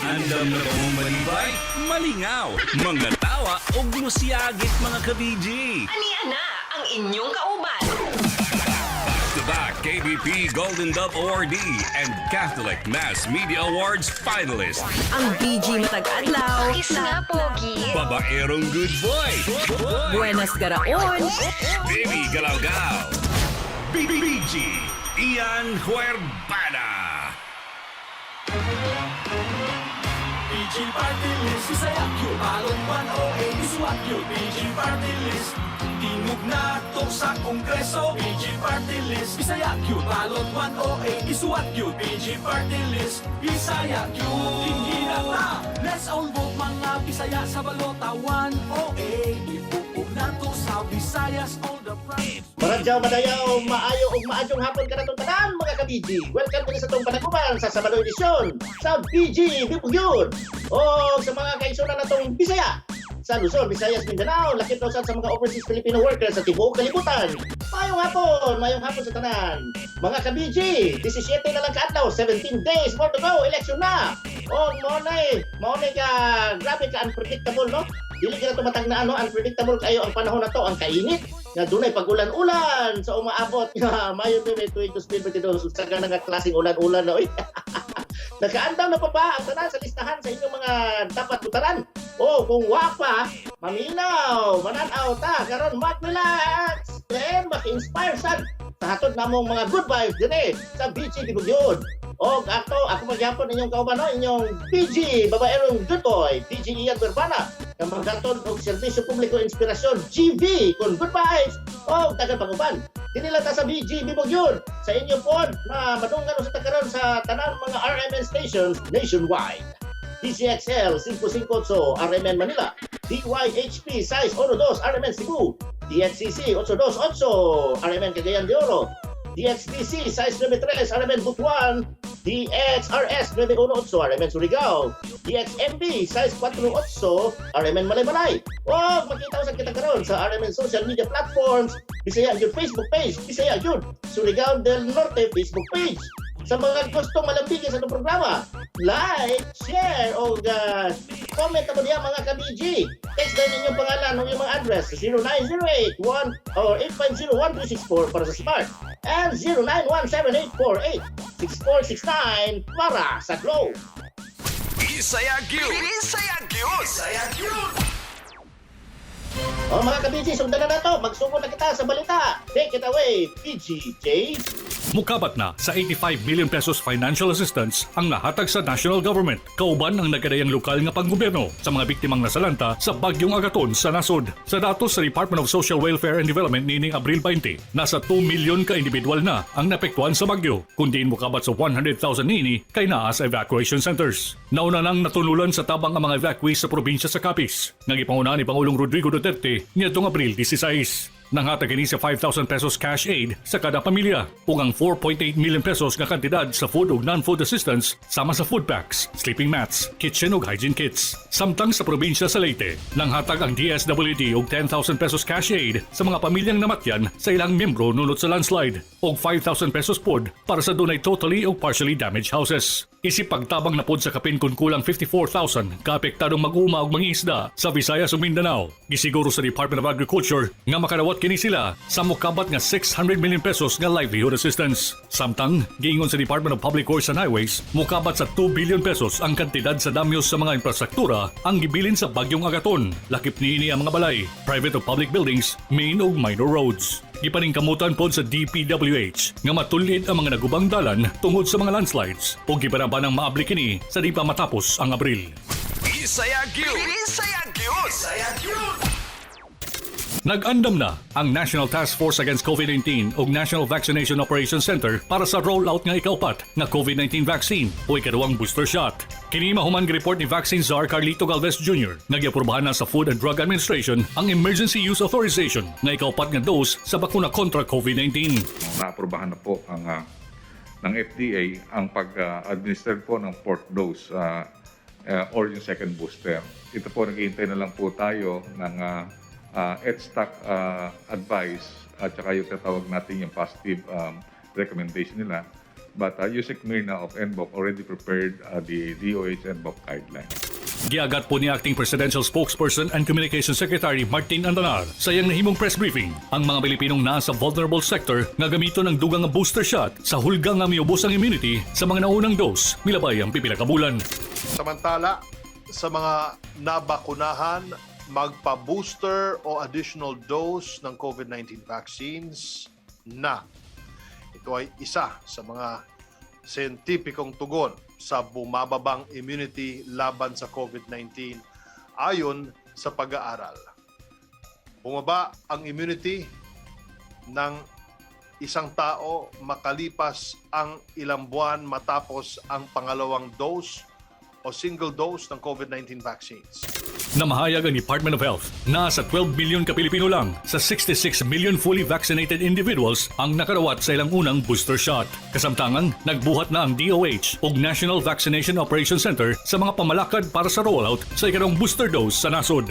Andam na ba malibay? Malingaw, mga tawa o musiyagit mga ka-BG. Ania na ang inyong kauban. Back-to-back KBP Golden Dove Awardee and Catholic Mass Media Awards finalist. Ang BG Matag Adlaw. Is nga, Pogi. Babaerong good boy. Buenas Garaon. Baby Galaw-Gaw. BG Ian Huerbana. PG Party List, Bisaya Q, Balot 108, Iswat Q, PG Party List, Tingog na to sa Kongreso, PG Party List, Bisaya Q, Balot 108, Iswat Q, PG Party List, Bisaya Q, Tinghinang na, let's all vote mga Bisaya sa balota 108, ipupog na to sa Visayas, all the pride. Maradyaw, madayaw, maayo ug maadyong hapon ka natong tanan mga ka-BG. Welcome din sa itong panaguban sa Sabado edisyon sa BG Bipugyod o sa mga kaigsunan natong Bisaya sa Luzon, Visayas, Mindanao, lakip na usab sa mga overseas Filipino workers sa tibuok kalibutan. Mayong hapon sa tanan. Mga ka-BG, 17 na lang kaadlaw, 17 days more to go, election na. O maunay ka, grabe ka unpredictable, no? Dili ka na tumatag na unpredictable kayo ang panahon na to, ang kainit. Nga dunay pag-ulan-ulan sa umaabot nga Mayo 2022 sa ganang klaseng ulan-ulan na oy. Nakaandaw na pa ba ang tanan sa listahan sa inyong mga dapat putaran? O kung wapa, maminaw, mananaw ta, karon mag-relax, then maki-inspire sad sa hatod namong mga good vibes dire sa BG Dibugyod. O ako magyapon inyong kauban, no? Inyong PG, babaerong good boy, PG Ian Huerbana. Ang magaton og serbisyo publiko inspirasyon, GV, kun good vibes. O taga panguban. Dili lang ta sa BG Dibugyod. Sa inyo pod na madunggan sa takaron sa tanan mga RMN stations nationwide. DCXL 558 RMN Manila, DYHP 612 RMN Cebu, DXCC 828 RMN Cagayan de Oro, DXBC 693 RMN Butuan, DXRS 918 RMN Surigao, DXMB 648 RMN Malaymalay. Huwag makita sa kita karon sa RMN social media platforms, Bisaya Yun Facebook page, Bisaya Yun Surigao del Norte Facebook page. Sa mga gustong malambigin sa itong programa, like, share, o comment naman niya mga ka-BG. Text din ninyong pangalan o yung mga address sa 0908-1 or 850-1264 para sa Smart and 0917-848-6469 para sa Globe. Bisaya Q. O mga ka-BG, sundan na to. Magsugod na kita sa balita. Take it away, PGJ. Mukabat na sa 85 million pesos financial assistance ang nahatag sa national government. Kauban ang nagkadayang lokal nga panggobyerno sa mga biktimang nasalanta sa Bagyong Agaton sa nasod. Sa datos sa Department of Social Welfare and Development nining Abril 20, nasa 2 milyon ka individual na ang napektuhan sa bagyo, kundi mukabat sa 100,000 nini kay naa sa evacuation centers. Nauna nang natululan sa tabang ang mga evacuees sa probinsya sa Capiz, nga gipangunahan ni Pangulong Rodrigo Duterte niadtong Abril 16. Nanghatag kini sa 5,000 pesos cash aid sa kada pamilya ug ang 4.8 million pesos nga kantidad sa food ug non-food assistance sama sa food packs, sleeping mats, kitchen ug hygiene kits. Samtang sa probinsya sa Leyte, nanghatag ang DSWD og 10,000 pesos cash aid sa mga pamilyang namatyan sa ilang miyembro nunot sa landslide ug 5,000 pesos pod para sa dunay totally o partially damaged houses. Isip pagtabang na pod sa kapin kun kulang 54,000 kaapektadong mag-uma ug mangisda sa Visayas ug Mindanao. Gisiguro sa Department of Agriculture nga makadawat kini sila sa mukabat nga 600 million pesos nga livelihood assistance. Samtang giingon sa Department of Public Works and Highways, mukabat sa 2 billion pesos ang kantidad sa damyos sa mga infrastruktura ang gibilin sa Bagyong Agaton. Lakip niini ang mga balay, private o public buildings, main ug minor roads. Gipaningkamutan pod sa DPWH nga matulid ang mga nagubang dalan tungod sa mga landslides o gipanaban ang maabli kini sa di pa matapos ang Abril. Bisaya Q. Nag-andam na ang National Task Force Against COVID-19 ug National Vaccination Operations Center para sa rollout nga ikaupat nga COVID-19 vaccine o ikaduhang booster shot. Kini mahuman report ni Vaccine Czar Carlito Galvez Jr. nga giaprubahan na sa Food and Drug Administration ang Emergency Use Authorization nga ikaupat nga dose sa bakuna kontra COVID-19. Naaprubahan na po ang ng FDA ang pag-administer po ng fourth dose or yung second booster. Ito po, naghihintay na lang po tayo ng EDSTAC advice at saka yung tatawag natin yung positive recommendation nila But USEC Myrna of NBOC already prepared the DOH NBOC guidelines. Giagat po ni Acting Presidential Spokesperson and Communications Secretary Martin Andanar sa iyang nahimong press briefing ang mga Pilipinong nasa vulnerable sector nga gamito ng dugang nga booster shot sa hulga nga miubos ang immunity sa mga naunang dose milabay ang pipila ka bulan. Samantala, sa mga nabakunahan, magpa-booster o additional dose ng COVID-19 vaccines na. Ito ay isa sa mga siyentipikong tugon sa bumababang immunity laban sa COVID-19 ayon sa pag-aaral. Bumaba ang immunity ng isang tao makalipas ang ilang buwan matapos ang pangalawang dose o single dose ng COVID-19 vaccines. Namahayag ang Department of Health na sa 12 million ka Pilipino lang sa 66 million fully vaccinated individuals ang nakarawat sa ilang unang booster shot. Kasamtangan, nagbuhat na ang DOH o National Vaccination Operations Center sa mga pamalakad para sa rollout sa ikarong booster dose sa nasod.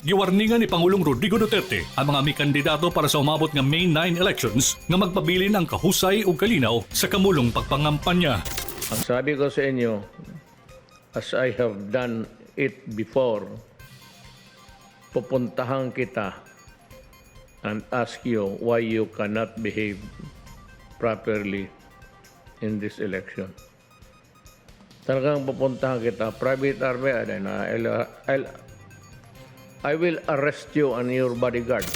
Giwarningan ni Pangulong Rodrigo Duterte ang mga may kandidato para sa umabot nga May 9 elections nga magpabilin ang kahusay o kalinaw sa kamulong pagpangampanya. Ang sabi ko sa inyo, as I have done it before, pupuntahan kita and ask you why you cannot behave properly in this election. Talagang pupuntahan kita, private army, I will arrest you and your bodyguard.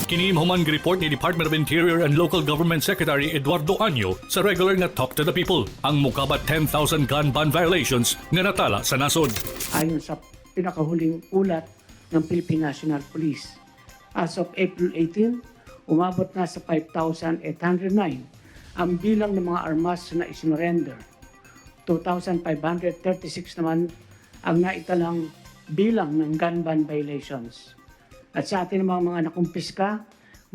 Kiniimhuman report ni Department of Interior and Local Government Secretary Eduardo Año sa regular nga Talk to the People ang mukabat 10,000 gun ban violations nga natala sa nasod. Ayon sa pinakahuling ulat ng Philippine National Police, as of April 18, umabot na sa 5,809 ang bilang ng mga armas na isinurrender. 2,536 naman ang naitalang bilang ng gun ban violations. At sa atin namang mga nakumpiska,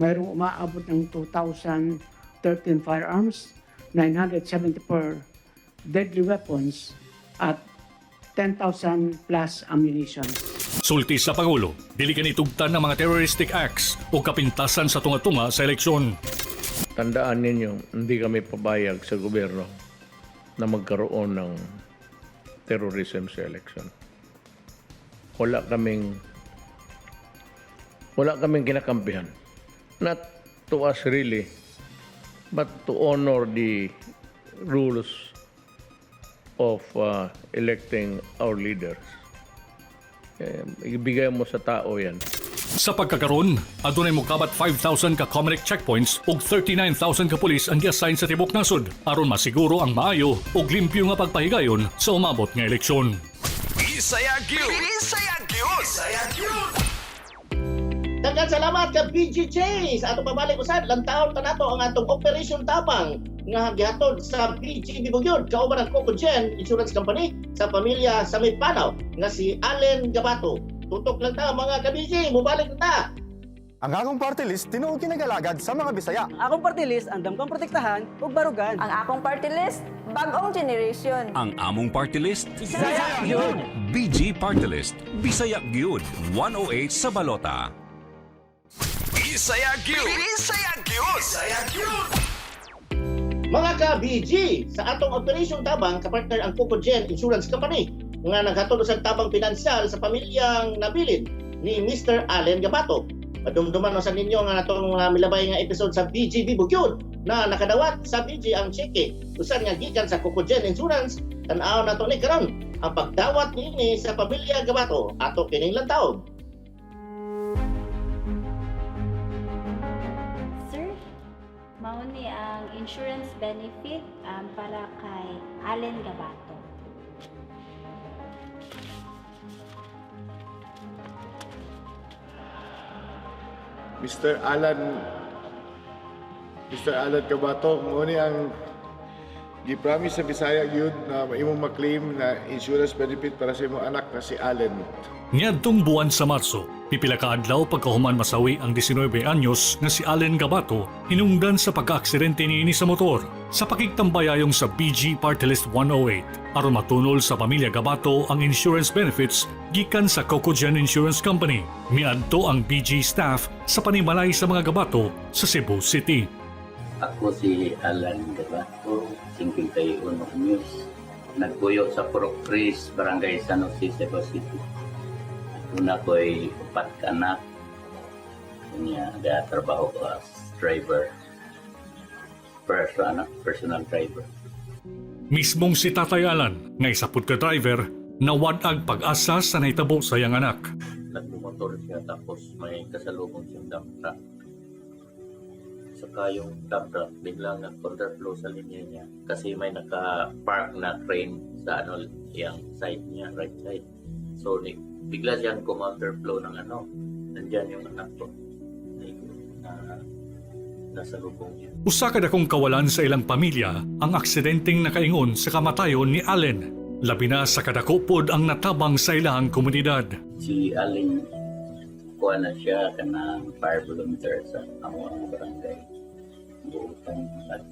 mayroong umaabot ng 2,013 firearms, 974 deadly weapons, at 10,000 plus ammunition. Sulti sa Pangulo, dili kanitugtan ng mga terroristic acts o kapintasan sa tunga-tunga sa eleksyon. Tandaan ninyo, hindi kami pabayag sa gobyerno na magkaroon ng terrorism sa election. Wala kaming kinakampihan. Not to us really, but to honor the rules of electing our leaders. Ibigay mo sa tao yan. Sa pagkakaroon, adunay mukabat 5,000 ka Comelec checkpoints ug 39,000 ka pulis ang gi-assign sa tibok nasod aron masiguro ang maayo ug limpyo nga pagpahigayon sa umabot nga eleksyon. Daghang salamat ka BGJ sa atong pabalik usad lantaon pa nato ang atong Operation Tabang nga gihatod sa BG Bugyod kauban ang Cocogen Insurance Company sa pamilya sa may Panaw nga si Allen Gabato. Tutok lang ta mga ka-BG, mubalik na ta. Ang akong party list tinuod kinagalagad sa mga Bisaya. Akong party list andam kang protektahan ug barugan. Ang akong party list bag-ong generation. Ang among party list, Bisaya gyud. BG Party List, Bisaya Gyud, 108 sa Balota. Mga ka-BG, sa atong Operation Tabang kapartner ang Cocogen Insurance Company nga naghatod sa tabang pinansyal sa pamilyang nabilin ni Mr. Allen Gabato. Madumduman sa ninyo nga natong milabay nga episode sa BG Bugyod na nakadawat sa BG ang cheque usan nga gikan sa Cocogen Insurance. Tan-aw nato ni karon ang pagdawat niini sa pamilya Gabato ato kining lantawon. Sir, mao ni ang insurance benefit para kay Allen Gabato. Mr. Alan Gabato, mo ni ang gi-promise sa Bisaya gyud na imong ma-claim na insurance benefit para sa imong anak na si Allen. Niadtong buwan sa Marso, Pipila ka adlaw pagkahuman masawi ang 19 anyos nga si Allen Gabato hinungdan sa pagkaaksidente niini sa motor sa pakigtambayayong sa BG Party List 108 aron matunol sa pamilya Gabato ang insurance benefits gikan sa Cocogen Insurance Company. Miadto ang BG staff sa panimalay sa mga Gabato sa Cebu City. Ako si Alan Gabato, 51 anyos. Nagpuyo sa Purok Chris, Barangay San Jose, Cebu City. Una ko ay 4 ka anak. Kanya trabaho ko as driver. Personal driver. Mismong si Tatay Alan, nga isapud ka driver, nawadag pag-asa sa nahitabo sa iyang anak. Nagbumotor siya tapos may kasalubong siyang dump truck. Saka yung dump truck biglang nag-counterflow sa linya niya kasi may naka-park na crane sa yung side niya, right side. So bigla siyang counterflow ng nandyan yung anak ko na nasa lubong niya. Usa ka dakong kawalan sa ilang pamilya ang aksidenteng nakaingon sa kamatayon ni Allen. Labi na sa kadakopod ang natabang sa ilang komunidad. Si Allen, kuha na siya kanang fire volunteer sa among barangay. Buutan at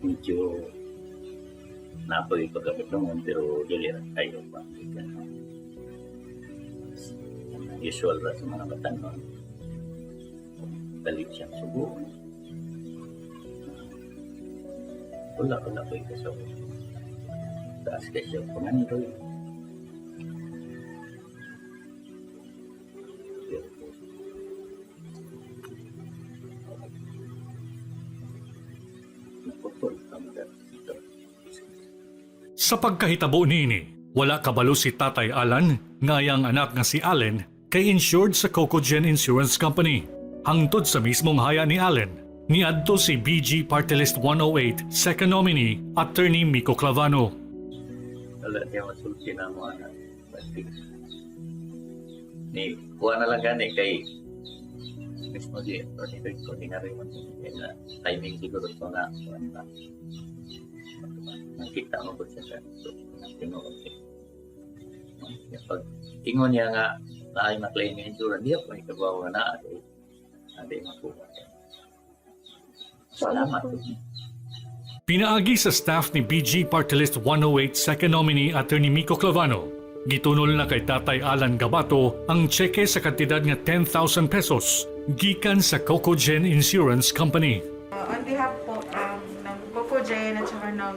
medyo napoy pagkabit naman pero dili tayo pa. Usual ra sa mga batanon. Balik siyang subo. Wala ko ikasaw. Taas ka siya pumandoy. Sa pagkahitabo niini, wala kabalo si Tatay Alan, ngayang anak nga si Allen, kay insured sa Cocogen Insurance Company. Hangtod sa mismong haya ni Allen, niadto si BG Party List 108 second nominee, Attorney Miko Clavano. Wala niya masulti na mo anak. Kuha na lang gani kay mismo di ordinary man na timing siguro ito na nakita mo po siya so tinuod pag ingon niya nga na ay maklaim yung insurance di ako may kabawa na ade makuha. Salamat. Pinaagi sa staff ni BG Party List 108 second nominee Attorney Miko Clavano, gitunol na kay Tatay Alan Gabato ang tseke sa kantidad nga 10,000 pesos gikan sa Cocogen Insurance Company. On behalf po ng Cocogen at saka ng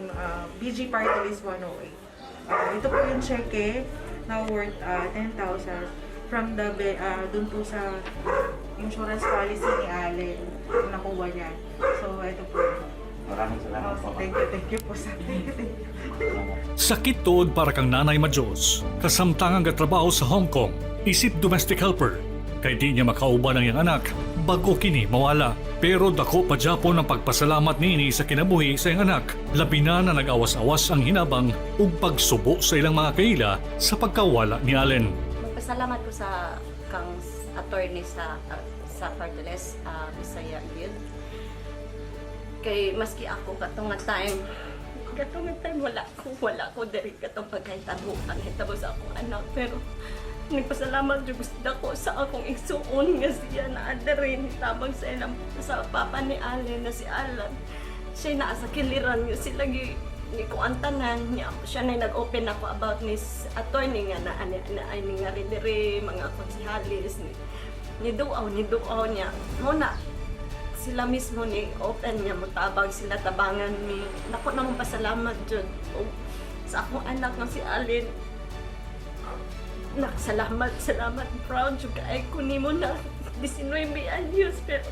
BG Party List 108, ito po yung tseke na worth 10,000 from the dun po sa insurance policy ni Allen na nakuha niya. So ito po. Maraming salamat po. Thank you po sa Sakit tuod para kang nanay Majos, kasamtangang gatrabaho sa Hong Kong, isip domestic helper. Kay di niya makauban ang iyang anak, bago kini mawala. Pero dako pa Japon ang pagpasalamat niini sa kinabuhi sa iyang anak. Labi na nag-awas-awas ang hinabang ug pagsubo sa ilang mga kaila sa pagkawala ni Allen. Magpasalamat ko sa kang attorney sa Party List, Bisaya Guild. Kay maski ako katong time wala ko diri katong pagkahitabo sa akong anak, pero nagpasalamat jud gusto ko sa akong igsuon nga siya na rin tabang sa papa ni Allen na si Alan. Siya na sa kiliran nga sila ni kuantanan niya. Siya na nag-open ako about ni attorney nga na ay nga diri mga konsihalis ni duaw niya. Muna sila mismo ni open niya mutabang sila tabangan ni nako namang pasalamat jud sa akong anak nga si Allen. Salamat, proud jud kay ko nimo na 19 anyos pero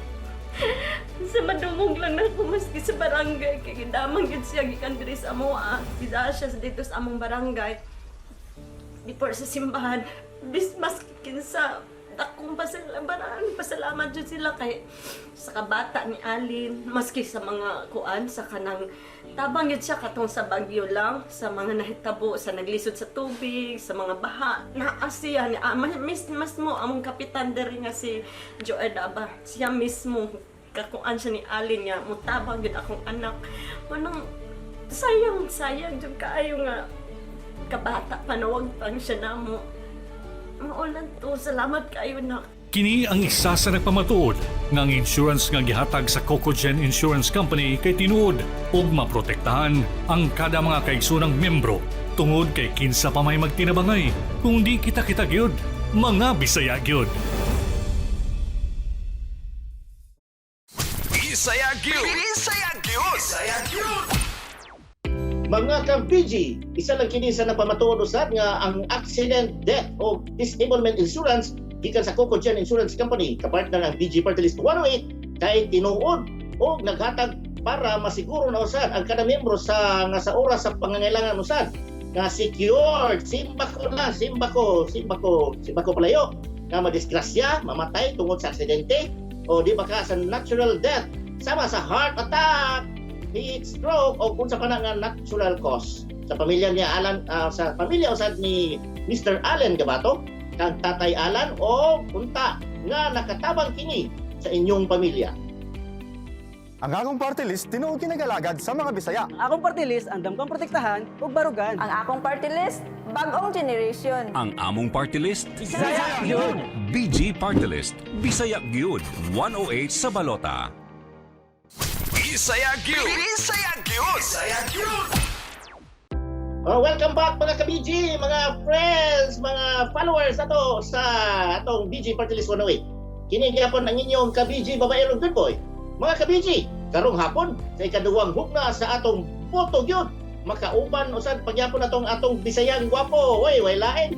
sa madungog lang na ako maski sa barangay kay damang gid siya gikan diri sa amoa sida siya dito sa among barangay before sa simbahan bis maski kinsa akong pasalamat dyan sila kay sa kabata ni Alin, maski sa mga kuan, sa kanang tabang yun siya katong sa bagyo lang, sa mga nahitabo, sa naglisod sa tubig, sa mga baha, naasiya ni mas mo, among kapitan diri nga si Joeda ba, siya mismo, kakuan siya ni Alin niya, mutabang yun akong anak, manang sayang dyan kaayo nga, kabata panawag pang siya na mo. Maulan to, salamat kayo na. Kini ang isa sa nagpamatuod ng insurance nga gihatag sa Cocogen Insurance Company kay tinuod ug maprotektahan ang kada mga kaigsunang membro tungod kay kinsa pa may magtinabangay kung di kita gyud mga Bisaya gyud. Bisaya Gyud! Bisaya Gyud! Bisaya Gyud! Mga ka-PG, isa lang kini sa napamatuod usab nga ang accident, death o disablement insurance gikan sa Cocogen Insurance Company kapartner ng BG Party List 108 kay tinuod o naghatag para masiguro na usad ang kada miyembro sa oras sa pangangailangan usad nga secured, simba ko palayo nga madisgrasya, mamatay tungod sa aksidente o di ba ka sa natural death sama sa heart attack, heat stroke o kung sa pa nga natural cause sa pamilya niya sa pamilya usad ni Mr. Allen Gabato kang Tatay Alan o punta nga nakatabang kini sa inyong pamilya. Ang akong party list tinuod kinagalagad sa mga Bisaya. Ang akong party list, andam kang protektahan ug barugan. Ang akong party list, bagong generation. Ang among party list, Bisaya Gyud! BG Party List, Bisaya Gyud, 108 sa Balota. Bisaya Gyud! Bisaya Gyud! Bisaya Gyud! Welcome back mga ka-BG, mga friends, mga followers ato sa atong BG Party List 108. Kini gyapon ang inyong ka-BG babaerong good boy. Mga ka-BG, karong hapon sa ikaduhang hugna sa atong Boto Gyud. Makauban usad pagyapon atong Bisayang gwapo. Way lain.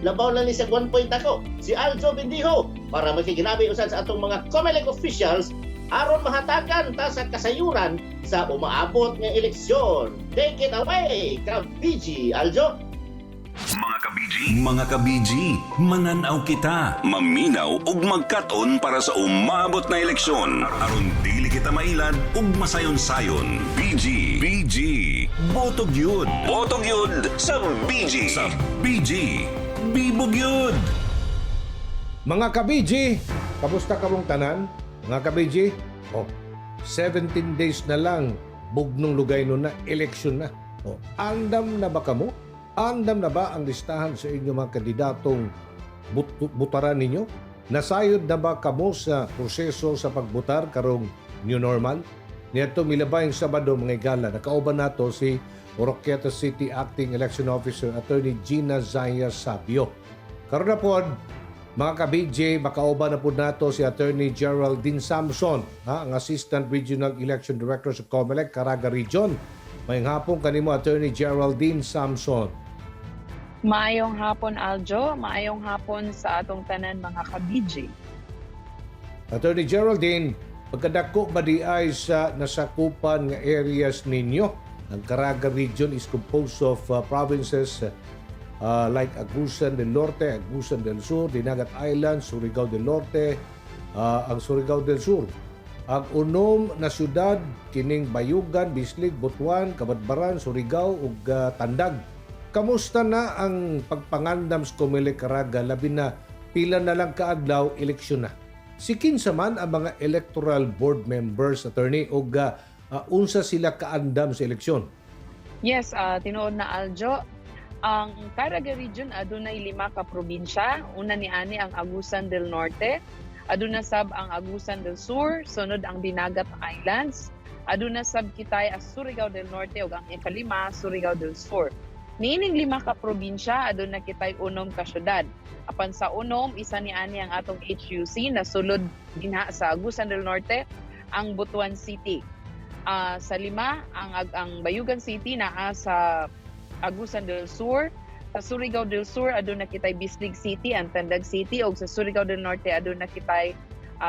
Labaw lang ni sa 1 point ako. Si Aljo Bendijo para makiginabi usad sa atong mga COMELEC officials aron mahatagan ta sa kasayuran sa umaabot nga eleksyon. Take it away, ka-BG Aljo. Mga ka-BG, mananaw kita, maminaw ug magkaton para sa umabot na eleksyon. Aron dili kita mailad ug masayon-sayon. BG, Boto Gyud. Boto Gyud sa BG. Sa BG, Bibo Gyud. Mga ka-BG, kamusta ka mong tanan? Mga ka-BG, 17 days na lang, bugnong lugay nun na, eleksyon na. Andam na ba kamo? Andam na ba ang listahan sa inyo mga kandidatong butaran ninyo? Nasayod na ba kamo sa proseso sa pagbutar karong new normal? Niyato milabayng Sabado mga igala, nakauban nato si Oroquieta City Acting Election Officer Attorney Gina Zaya Sabio. Karon na po, mga ka-BJ, makauban na po nato si Attorney Geraldine Samson, ang Assistant Regional Election Director sa COMELEC, Caraga Region. Mayang hapon kanimo, Attorney Geraldine Samson. Maayong hapon, Aljo. Maayong hapon sa atong tanan, mga ka-BJ. Attorney Geraldine, pagkadako ba di ay sa nasakupan nga areas ninyo? Ang Caraga Region is composed of provinces like Agusan del Norte, Agusan del Sur, Dinagat Island, Surigao del Norte, ang Surigao del Sur. Ang unom na syudad kining Bayugan, Bislig, Butuan, Kabadbaran, Surigao ug Tandag. Kamusta na ang pagpangandam sa COMELEC Caraga labi na pila na lang kaadlaw eleksyon na? Sikin sa man ang mga electoral board members, attorney, ug unsa sila kaandam sa eleksyon? Yes, tinuod na, Aljo. Ang Caraga Region adunay 5 ka probinsya. Una niani ang Agusan del Norte, aduna sab ang Agusan del Sur, sunod ang Dinagat Islands, aduna sab kitay as Surigao del Norte ug ang ikalima Surigao del Sur. Niining 5 ka probinsya aduna kitay 6 ka syudad. Apan sa unom isa niani ang atong HUC na sulod dinha sa Agusan del Norte ang Butuan City. Sa 5 ang Bayugan City naa sa Agusan del Sur. Sa Surigao del Sur aduna kitay Bislig City, ang Tandag City, ug sa Surigao del Norte aduna kitay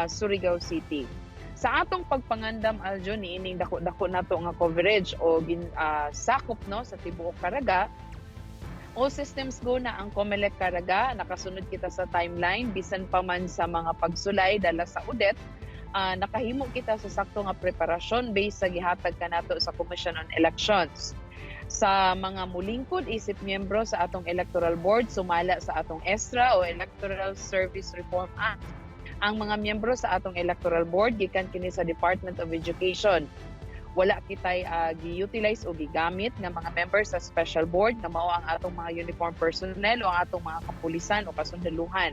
Surigao City. Sa atong pagpangandam, Aljo, niining dako nato nga coverage o sakop no sa tibuok Caraga, All systems go na ang COMELEC Caraga. Nakasunod kita sa timeline bisan pa man sa mga pagsulay dala sa UDET. Nakahimo kita sa sakto nga preparasyon based sa gihatag kanato sa Commission on Elections. Sa mga mulingkod isip miyembro sa atong Electoral Board sumala sa atong ESRA o Electoral Service Reform Act. Ang mga miyembro sa atong Electoral Board gikan kini sa Department of Education. Wala kitay gi-utilize o gigamit nga mga members sa special board na mao ang atong mga uniform personnel o ang atong mga kapulisan o kasundaluhan.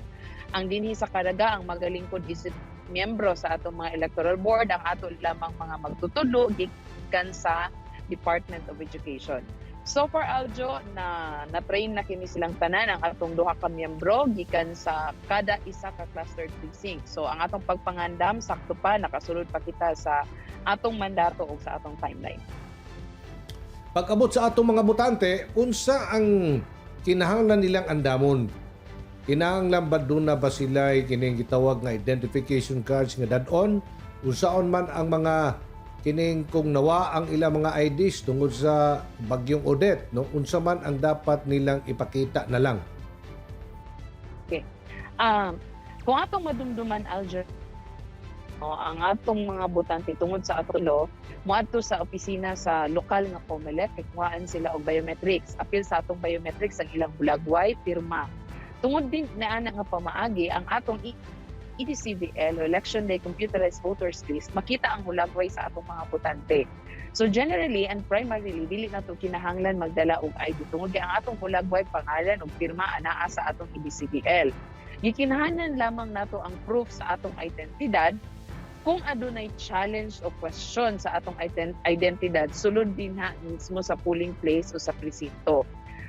Ang dinhi sa Caraga ang magalingkod isip miyembro sa atong mga electoral board ang ato lamang mga magtutulo gikan sa Department of Education. So far, Aljo, na-train na kini silang tanan ang atong duha ka miyembro gikan sa kada isa ka clustered precinct. So ang atong pagpangandam sakto pa nakasulod pa kita sa atong mandato o sa atong timeline. Pag-abot sa atong mga botante, unsa ang kinahanglan nilang andamon? Kinahanglan ba doon na ba sila kining gitawag nga identification cards nga dadon? Unsaon man ang mga kining kung nawa ang ilang mga IDs tungod sa bagyong Odette, no? Unsa man ang dapat nilang ipakita na lang? Okay. Kung atong madumduman, Alger, ang atong mga botante tungod sa atulo, moadto sa opisina sa lokal nga COMELEC, kuhaan sila og biometrics. Apil sa atong biometrics ang ilang bulagway, pirma. Tungod din na ana nga pamaagi, ang atong EDCVL o Election Day Computerized Voters List, makita ang hulagway sa atong mga botante. So generally and primarily, dili na ito kinahanglan magdala og ID. Tungod ang atong hulagway, pangalan o pirma anaa sa atong EDCVL. Gikinahanglan lamang nato ang proof sa atong identidad. Kung adunay challenge o question sa atong identidad, sulod din ha mismo sa polling place o sa presinto.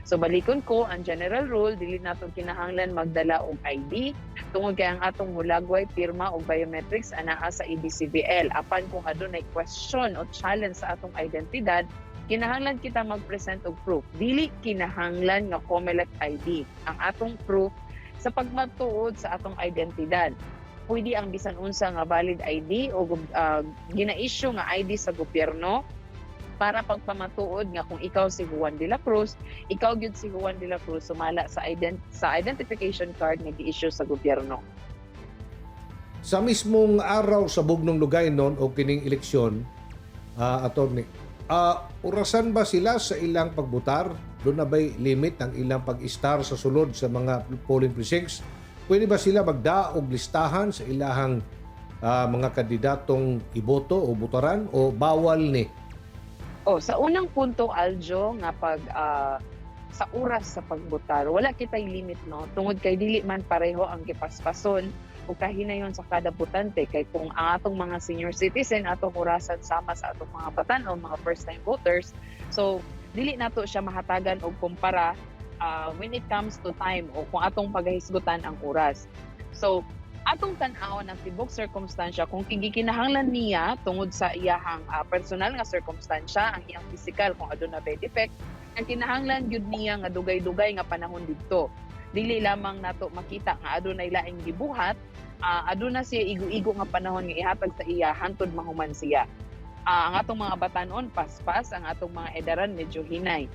So balikon ko, ang general rule, dili nato kinahanglan magdala og ID tungod kay ang atong hulagway, pirma o biometrics anaa sa EDCVL. Apan kung adunay question o challenge sa atong identidad, kinahanglan kita mag-present og proof. Dili kinahanglan nga COMELEC ID ang atong proof sa pagmatuod sa atong identidad. Pwede ang bisan unsa nga valid ID o gina-issue nga ID sa gobyerno para pagpamatuod nga kung ikaw si Juan de la Cruz, ikaw gyud si Juan de la Cruz sumala sa identification card nga gi-issue sa gobyerno. Sa mismong araw sa bugnong lugay noon o kining eleksyon, attorney, orasan ba sila sa ilang pagbutar? Doon na ba'y limit ang ilang pag-star sa sulod sa mga polling precincts? Pwede ba sila magdaog listahan sa ilahang mga kandidatong iboto o botoran o bawal ni? Sa unang punto, Aljo, nga sa oras sa pagbotar, wala kitay limit, no? Tungod kay dili man pareho ang gipaspason o kahinayon sa kada botante. Kay kung ang atong mga senior citizen, atong orasan sama sa atong mga batan o mga first-time voters, so dili nato siya mahatagan o kumpara when it comes to time o kung atong paghisgutan ang oras. So, atong tan-awon ang tibok circumstansya kung gikinahanglan niya tungod sa iyahang personal nga circumstansya, ang iyang physical kung aduna bay defect, ang kinahanglan gyud niya nga dugay-dugay nga panahon didto. Dili lamang nato makita nga adunay laing gibuhat, aduna siya igo-igo nga panahon nga ihatag sa iya hantod mahuman siya. Ang atong mga batanon paspas, ang atong mga edaran medyo hinay.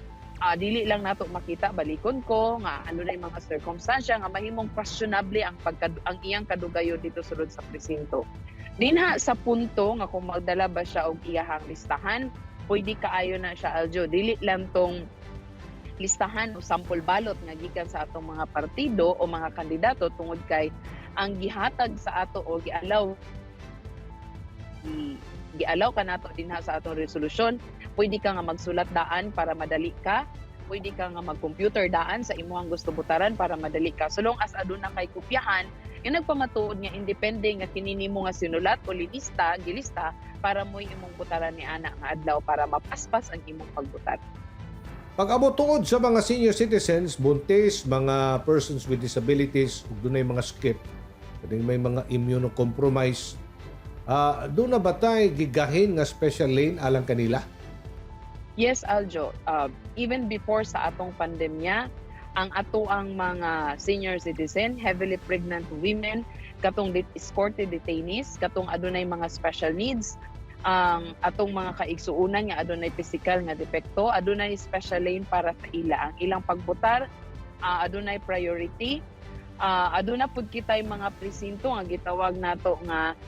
Dili lang nato makita balikon ko nga ano na yung mga circumstansya nga mahimong questionable ang iyang kadugayo dito sulod sa presinto. Dinha sa punto nga kung magdala ba siya og iyahang listahan, pwede kaayo na siya, Aljo. Dili lang tong listahan o sample balot nga gikan sa atong mga partido o mga kandidato tungod kay ang gihatag sa ato o gialaw ka nato dinha sa atong resolusyon. Pwede ka nga magsulat daan para madali ka. Pwede ka nga mag-computer daan sa imuhang gusto butaran para madali ka. So long as aduna kay kopyahan, yung nagpamatuod nga independe nga kinini mo nga sinulat o gilista para mo imong butaran ni ana nga adlaw para mapaspas ang imong pagbutar. Pag-abot tungod sa mga senior citizens, buntis, mga persons with disabilities, dunay mga skip, may mga immunocompromised, doon na ba tayo gigahin nga special lane alang kanila? Yes, Aljo. Even before sa atong pandemya, ang atoang mga senior citizen, heavily pregnant women, katong escorted detainees, katong adunay mga special needs, ang atong mga kaigsuunan nga adunay physical nga depekto, adunay special lane para sa ila. Ang ilang pagbutar adunay priority. Aduna pud kitay mga presinto nga gitawag nato nga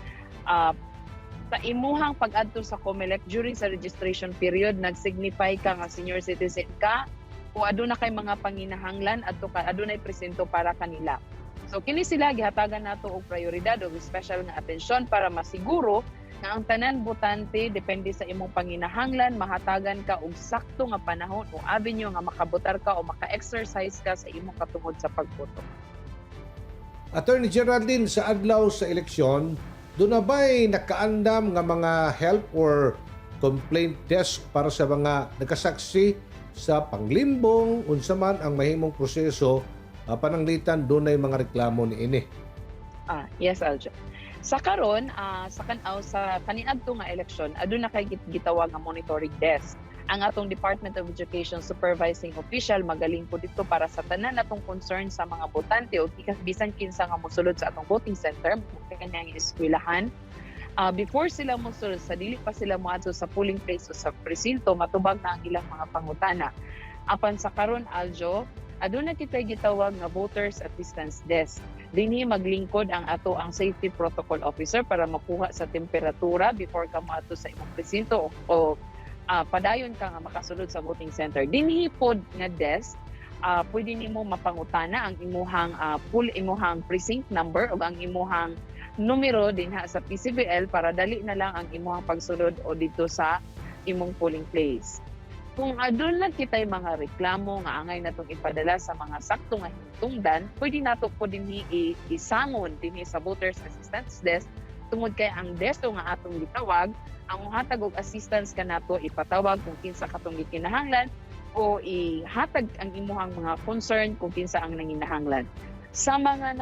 sa imuhang pag-adto sa COMELEC during sa registration period, nag-signify ka nga senior citizen ka o aduna kay mga panginahanglan adto ka adunay presinto para kanila. So kini sila gihatagan nato og prioridad o special nga atensyon para masiguro nga ang tanan botante depende sa imong panginahanglan, mahatagan ka og sakto nga panahon o avenue nga makabotar ka o maka-exercise ka sa imong katungod sa pagboto. Attorney Geraldine, sa adlaw sa eleksyon, doon na ba'y nakaandam nga mga help or complaint desk para sa mga nakasaksi sa panglimbong unsa man ang mahimong proseso pananglitan doon ay mga reklamo ni ini? Yes, Aljo. Sa karon, sa kanaw sa kaniadto nga eleksyon, aduna kay gitawag nga monitoring desk. Ang atong Department of Education supervising official magaling po dito para sa tanan natong concern sa mga botante o bisan kinsa nga mosulod sa atong voting center, kanyang eskwelahan. Before sila mosulod, sa dili pa sila moadto sa polling place o sa presinto, matubag na ang ilang mga pangutana. Apan sa karon, Aljo, aduna kitay gitawag nga voters assistance desk. Dinhi maglingkod ang ang safety protocol officer para makuha sa temperatura before ka moadto sa imong presinto o padayon ka nga makasulod sa voting center. Dinhi pod nga desk, pwede nimo mapangutana ang imuhang precinct number o ang imuhang numero dinha sa PCBL para dali na lang ang imuhang pagsulod o dito sa imong polling place. Kung aduna kitay mga reklamo nga angay natong ipadala sa mga sakto nga hintungdan, pwede nato po dinhi isangon dinhi sa voters assistance desk tungod kay ang desk nga atong gitawag ang muhatag og assistance kanato ipatawag kung kinsa katong gikinahanglan o ihatag ang imuhang mga concern kung kinsa ang nanginahanglan. Sa mga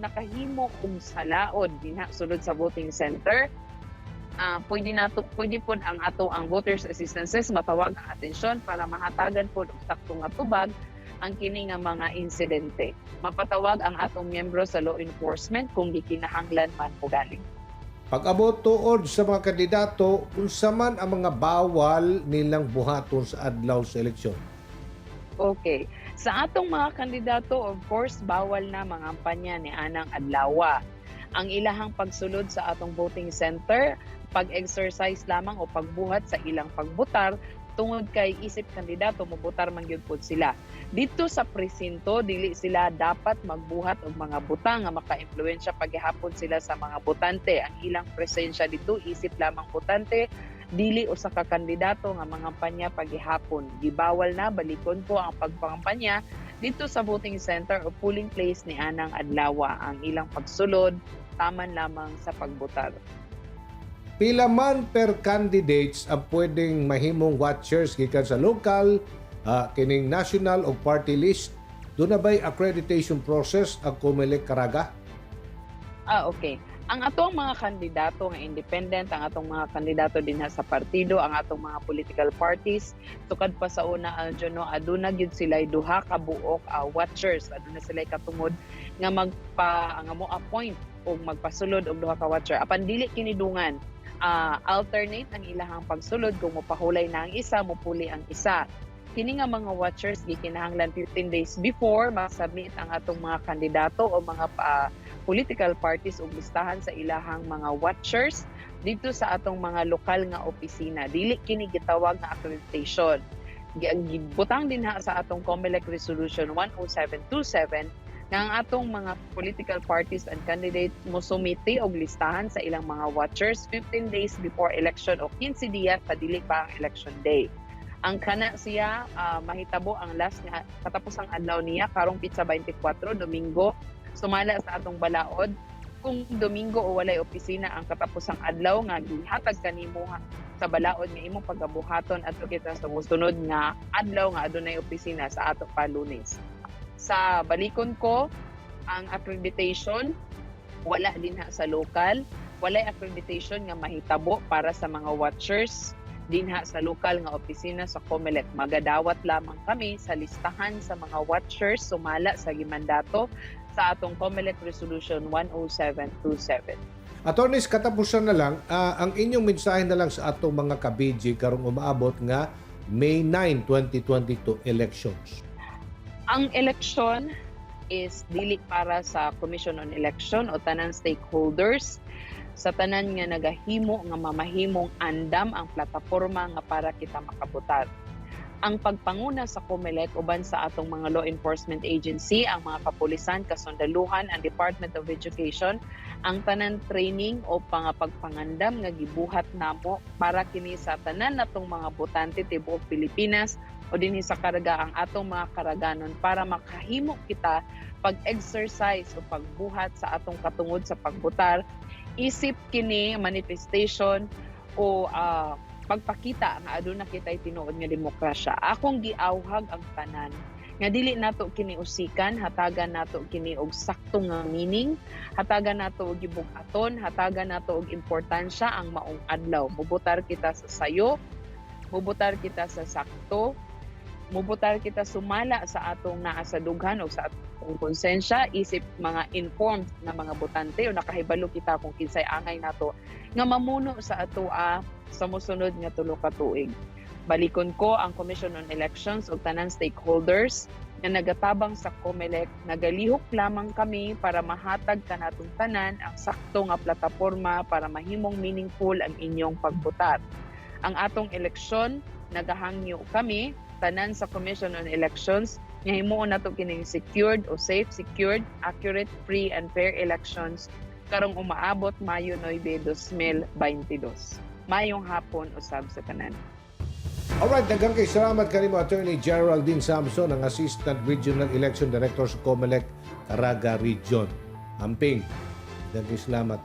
nakahimo kung salaod dinha sulod sa voting center, pwede po ang voters assistances matawag ang atensyon para mahatagan po og sakto nga tubag ang kini nga mga insidente. Mapatawag ang atong miyembro sa law enforcement kung gikinahanglan man o galing. Pag-abot tuod sa mga kandidato, unsa man ang mga bawal nilang buhaton sa adlaw sa eleksyon? Okay. Sa atong mga kandidato, of course, bawal na mangampanya ni anang adlawa. Ang ilahang pagsulod sa atong voting center, pag-exercise lamang o pagbuhat sa ilang pagbutar tungod kay isip kandidato mobutar man gyud pod sila. Dito sa presinto dili sila dapat magbuhat og mga butang nga maka-impluwensya paghihapon sila sa mga botante. Ang ilang presensya dito isip lamang botante, dili usa ka kandidato nga mangampanya paghihapon. Gibawal na balikon po ang pagpangampanya dito sa voting center o polling place ni anang adlawa. Ang ilang pagsulod taman lamang sa pagbutar. Pila man per candidates ang pwedeng mahimong watchers gikan sa local, kining national o party list? Doon na ba'y accreditation process ang COMELEC karaga? Okay. Ang atong mga kandidato nga independent, ang atong mga kandidato din sa partido, ang atong mga political parties, tukad pa sa una, Aljo, no, aduna gyud sila'y duha ka buok watchers, aduna sila'y katungod nga mo appoint o magpasulod og duha ka watcher. Apan dili kinidungan, alternate ang ilahang pagsulod kung mopahulay na ang isa, mopuli ang isa. Kini nga mga watchers gikinahanglan 15 days before ma-submit ang atong mga kandidato o mga political parties og listahan sa ilahang mga watchers dito sa atong mga lokal nga opisina. Dili kini gitawag nga accreditation. Gibutang din sa atong COMELEC Resolution 10727 nga ang atong mga political parties and candidates mosumiti og listahan sa ilang mga watchers 15 days before election o 15 dias sa dili pa ang election day. Ang kana siya mahitabo ang last nga katapusang adlaw niya karong Pitsa 24 Domingo sumala sa atong balaod. Kung Domingo o walay opisina ang katapusang adlaw nga gihatag kanimo sa balaod nga imong pagabuhaton adto kita sa mosunod nga adlaw nga adunay opisina sa ato pa Lunes. Sa balikon ko, ang accreditation wala din sa local, walay accreditation nga mahitabo para sa mga watchers dinha sa lokal nga opisina sa COMELEC. Magadawat lamang kami sa listahan sa mga watchers sumala sa gimandato sa atong COMELEC Resolution 10727. Attorneys, katapusan na lang, ang inyong mensahe na lang sa atong mga ka-BG karong umaabot nga May 9, 2022 elections. Ang election is dili para sa Commission on Election o tanan stakeholders, sa tanan nga nagahimo nga mamahimong andam ang plataporma nga para kita makabutar. Ang pagpanguna sa COMELEC uban sa atong mga law enforcement agency, ang mga kapulisan, kasundaluhan, ang Department of Education, ang tanan training o pagpangandam nga gibuhat namo para kini sa tanan natong mga botante tibuok Pilipinas o dinhi sa karga ang atong mga karaganon para makahimo kita pag-exercise o pagbuhat sa atong katungod sa pagbutar, isip kini manifestation o pagpakita nga aduna kitay tinuod nga demokrasya. Akong giawhag ang tanan nga dili nato kini usikan, hatagan nato kini og sakto nga meaning, hatagan nato og gibugaton, hatagan nato og importansya ang maong adlaw. Mubutar kita sa sayo, mubutar kita sa sakto, mubutar kita sumala sa atong naa sa dughan o sa atong konsensya, isip mga informed na mga botante o nakahibalo kita kung kinsay angay nato nga mamuno sa atoa sa mosunod nga 3 ka tuig. Balikon ko ang Commission on Elections o tanan stakeholders na nagatabang sa COMELEC, nagalihok lamang kami para mahatag kanatong tanan ang sakto nga plataporma para mahimong meaningful ang inyong pagbotar. Ang atong eleksyon, nagahangyo kami tanan sa Commission on Elections nga himuon nato kining secured o safe, secured, accurate, free and fair elections karong umaabot Mayo 9, 2022. Mayong hapon usab sa tanan. Alright, daghang kay salamat kanimo Attorney Geraldine Samson, ang Assistant Regional Election Director sa COMELEC Caraga Region. Amping, daghang kay salamat.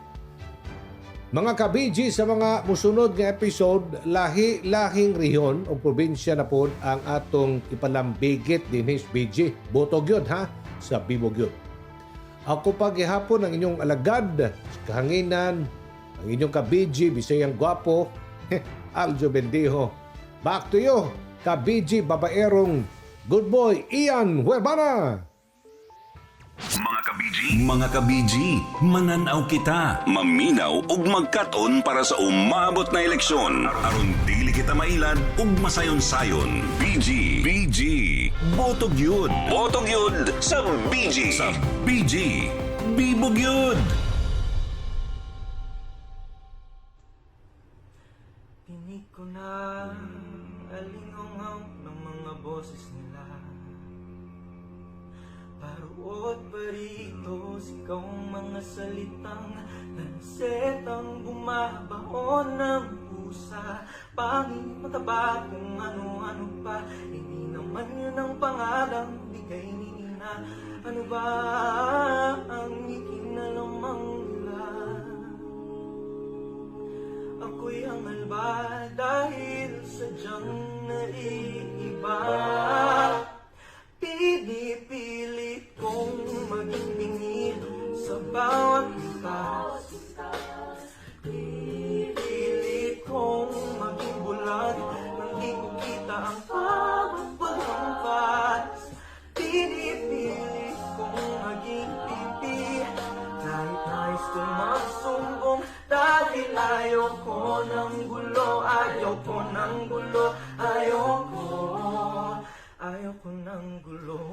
Mga ka-BG, sa mga musunod nga episode, lahi-lahing riyon o probinsya na po ang atong ipalambigit din his BG. Botog yun ha, sa Bibog yun. Ako pa gihapon ang inyong alagad, kahanginan, ang inyong ka-BG, Bisayang Gwapo, Aljo Bendijo. Back to you, ka-BG babaerong good boy, Ian Huerbana. Mga ka-BG, mananaw kita, maminaw ug magkaton para sa umabot na eleksyon. Aron dili kita mailad ug masayon-sayon. BG, botog yun. Botog yun sa BG. Sa BG, bibog yun. Tinig ko na alingaw ng mga boses nila. Paruot pa rito, sigaw mga salitang lansetang bumabaon ng pusa. Panging mataba kung ano-ano pa, hindi naman yun ang pangalang bigay ni Ina. Ano ba ang ikinalamang nila? Ako'y hangal ba dahil sadyang naiiba? Pinipilit kong maging bingi sa bawat litas. Pinipilit kong maging bulag nang di ko kita ang bawat paghampas. Pinipilit kong maging pipi kahit nais kong magsumbong, dahil ayoko ng gulo, ayoko ng gulo, ayoko ng gulo.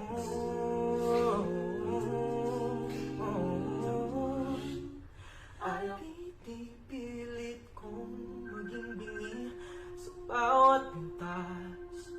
Pinipilit kong maging bingi sa bawat pintas.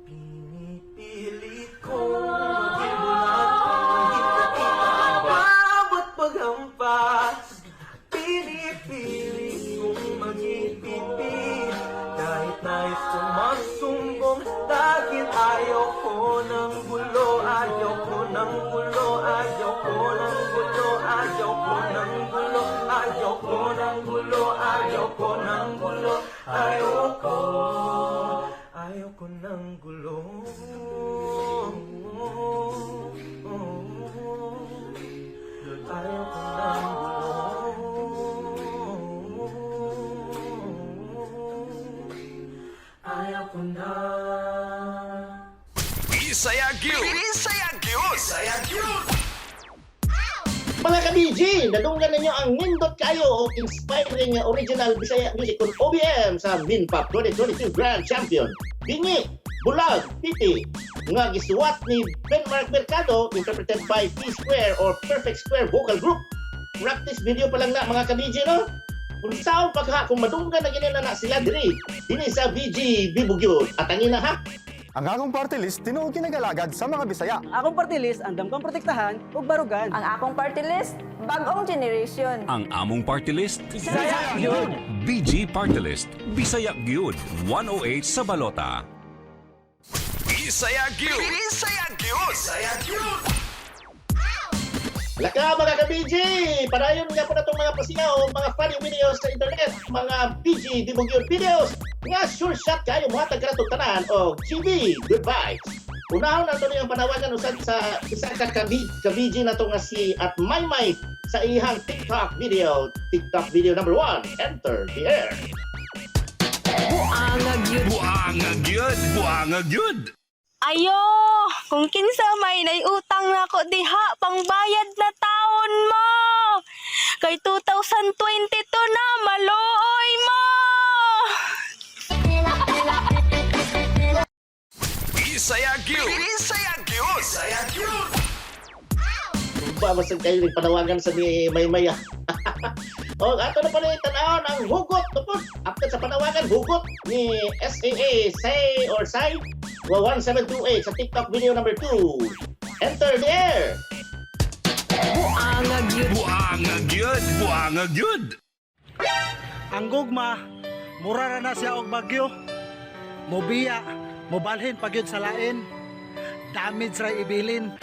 Pinipilit kong maging bulag kahit nakita ang bawat paghampas. Pinipilit kong maging pipi kahit nais kong magsumbong, dahil ayoko ng gulo, ayoko ng gulo, ayoko ng gulo, ayoko ng gulo, ayoko ng gulo, ayoko ng gulo, ayoko ng gulo. Ayoko ng gulo. Ayoko na. Bisayag yun! Bisayag yun! Bisayag yun! Mga ka-BG, nadunggan ninyo ang nindot kayo o inspiring original Bisaya music kung OBM sa Minpop 2022 Grand Champion. Dingi, Bulag, Titi, nga gisuwat ni Benmark Mercado, interpreted by P-Square or Perfect Square Vocal Group. Practice video pa lang na mga ka-BG, no? Kung saan pagha, kung madunggan na ganyan na sila diri, dini sa BG Bibugyo. At angin na ha? Ang akong party list tinuod kinagalagad sa mga Bisaya. Akong party list andam kang protektahan ug barugan. Ang akong party list, bagong generation. Ang among party list, Bisaya gyud. BG Party List, Bisaya Gyud, 108 sa Balota. Bisaya Gyud! Bisaya Gyud! Bisaya Gyud! Laka mga ka-BG! Padayon nga po na itong mga pasiyaw, mga funny videos sa internet, mga BG Dibugyo videos, nga sure shot kayo mga taga-tanan o GB, good vibes. Unahon na ito niyang panawagan usad sa isa ka-BG na ito nga si at Maymay sa ihang TikTok video number 1, enter the air. Buangag yun. Buangag Gyud! Buangag Gyud! Ayo, kung kinsa may naiutang na ko diha, pangbayad na taon mo. Kay 2022 na, maluoy mo. Bisaya Gyud! Bisaya Gyud! Bisaya Gyud! Masag kayo ng panawagan sa ni Maymay. O, ato na pala yung tanahon ang hugot. Tupod, after sa panawagan, hugot ni SAA, say or say, 1728 sa TikTok video number 2. Enter the air! Buangag yun. Buangag Gyud! Buangag Gyud! Ang gugma, mura na siya og bagyo. Mobiya, mobalhin pagyud sa lain. Damage ra ibilin.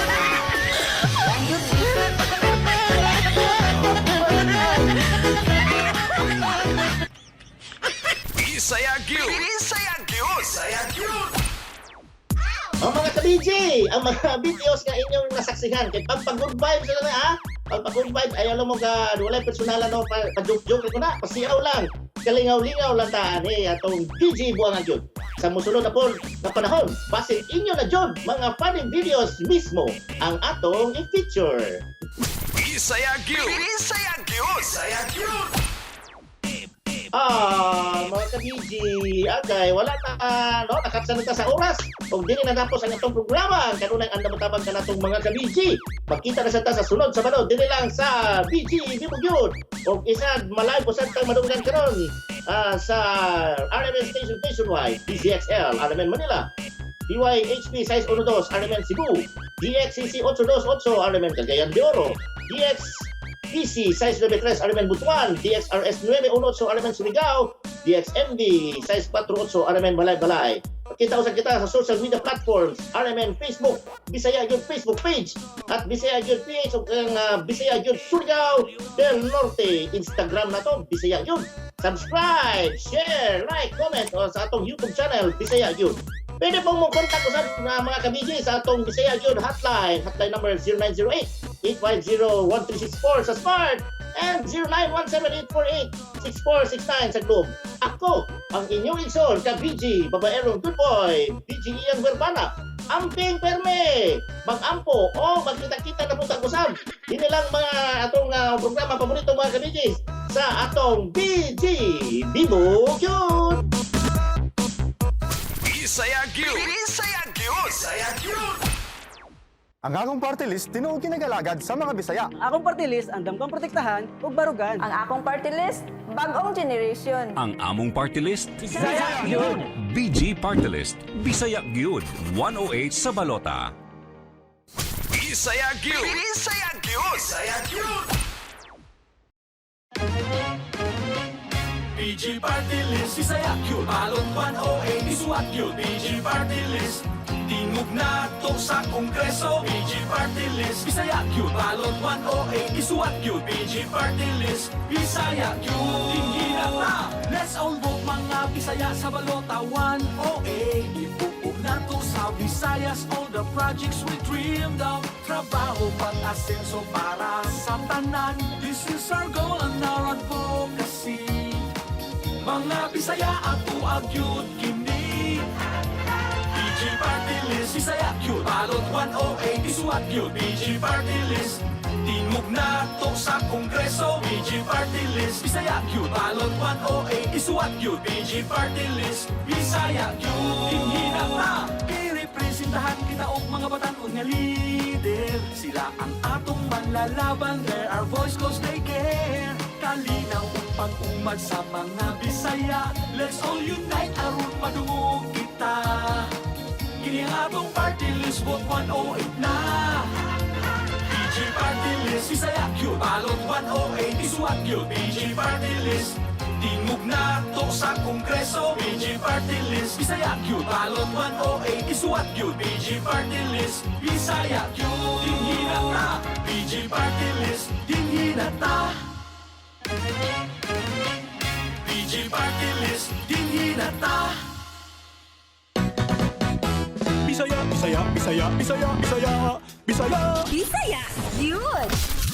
Bisaya Gyud! Bisaya Gyud! Bisaya Gyud! Ang mga ka-BG, ang mga videos nga inyong nasaksihan, kay pag-good vibes na na ha? Pag-good vibes, ayaw lang mo ka, wala personalan no, pa-joke-joke ko na, pasiyaw lang, kalingaw-lingaw lang taan atong BG Buangag Gyud. Sa musunod na po na panahon, basin inyo na jud mga funny videos mismo ang atong i-feature. Bisaya Gyud! Bisaya Gyud! Bisaya Gyud! Mga ka-BG, agay, wala na, no, nakapsan na sa oras. Kung dili na tapos ang itong programa, kanunay ang namutabang ka na itong mga ka-BG. Magkita na sa sunod sa balod, dili lang sa BG Bibugyo. O isa, malay po sa itang madunggan karon sa RMN Station Nationwide, DZXL, RMN Manila, DYHP 612, RMN Cebu, DXCC 828, RMN Cagayan de Oro, DXPC 693, RMN Butuan, DXRS 918, RMN Surigao, DXMD 648, RMN Balay-Balay. Kita-usap kita sa social media platforms, RMN Facebook, Bisaya Gyud Facebook page, at Bisaya Gyud PH, o Bisaya Gyud Surigao del Norte. Instagram na to, Bisaya Gyud. Subscribe, share, like, comment o sa atong YouTube channel, Bisaya Gyud. Pwede pong mag-contact usap na mga ka-BG sa atong Bisaya Gyud hotline number 0908-850-1364 sa Smart and 0917-848-6469 sa Globe. Ako, ang inyong igsoon, ka-BG, babaerong good boy, BG Ian Verbana, amping perme, mag-ampo o magkita-kita na po tag-usap. Hindi lang mga atong programa paborito mga ka-BG sa atong BG Bibugyo. Bisaya Gyud! Bisaya Gyud! Bisaya Gyud! Ang akong party list tinuod kinagalagad sa mga Bisaya. Akong party list andam kang protektahan ug barugan. Ang akong party list, bagong generation. Ang among party list, Bisaya gyud. BG Party List, Bisaya Gyud, 108 sa Balota. Bisaya Gyud! Bisaya Gyud! Bisaya Gyud! BG Party List, Bisaya Gyud, Balot 108, Isuat Gyud, BG Party List, tingog na to sa Kongreso, BG Party List, Bisaya Gyud, Balot 108, Isuat Gyud, BG Party List, Bisaya Gyud, tingginan na, let's all vote mga Bisaya sa Balota 108, ipupog na to sa Visayas, all the projects we dreamed of, trabaho pag-asenso para sa tanan, this is our goal and our advocacy. Mga Bisaya ato agyud kini BG Party List, Bisaya Gyud, Balot 108, Isuat isuwat yun PG Party List Tingog na to sa Kongreso PG Party List Bisaya yun Balot 108 isuwat yun PG Party List Bisaya yun Hinhinang na Kirepresentahan kita og mga batanon nga leader Sila ang atong manlalaban There our voice cause they care Kalinaw ang pag-umad sa mga Bisaya Let's all unite aron madungog kita Kini ang atong party list vote 108 na PG Party List Bisaya yun Balot 108 isuwat yun PG Party List Tingog na to sa Kongreso PG Party List Bisaya yun Balot 108 isuwat yun PG Party List Bisaya yun Dinhina ta PG Party List Dinhina ta PG Party List Dinhina ta Bisaya, Bisaya, Bisaya, Bisaya, Bisaya, Bisaya. Bisaya! Yun!